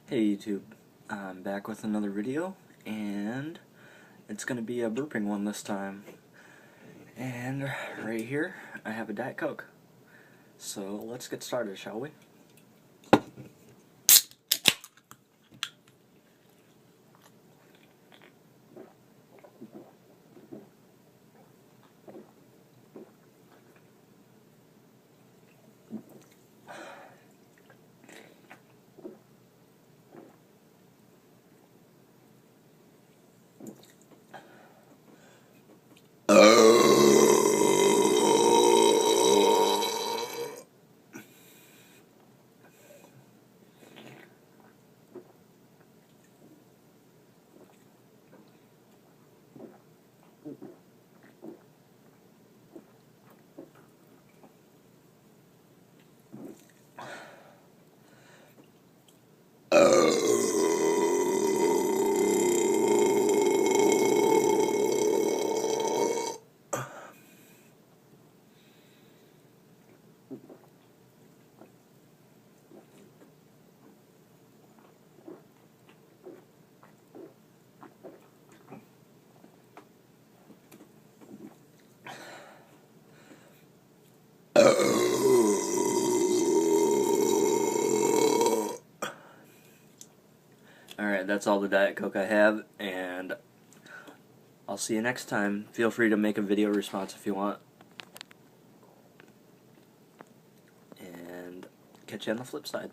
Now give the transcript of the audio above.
Hey YouTube, I'm back with another video, and it's going to be a burping one this time. And right here, I have a Diet Coke. So let's get started, shall we? Alright, that's all the Diet Coke I have, and I'll see you next time. Feel free to make a video response if you want. And catch you on the flip side.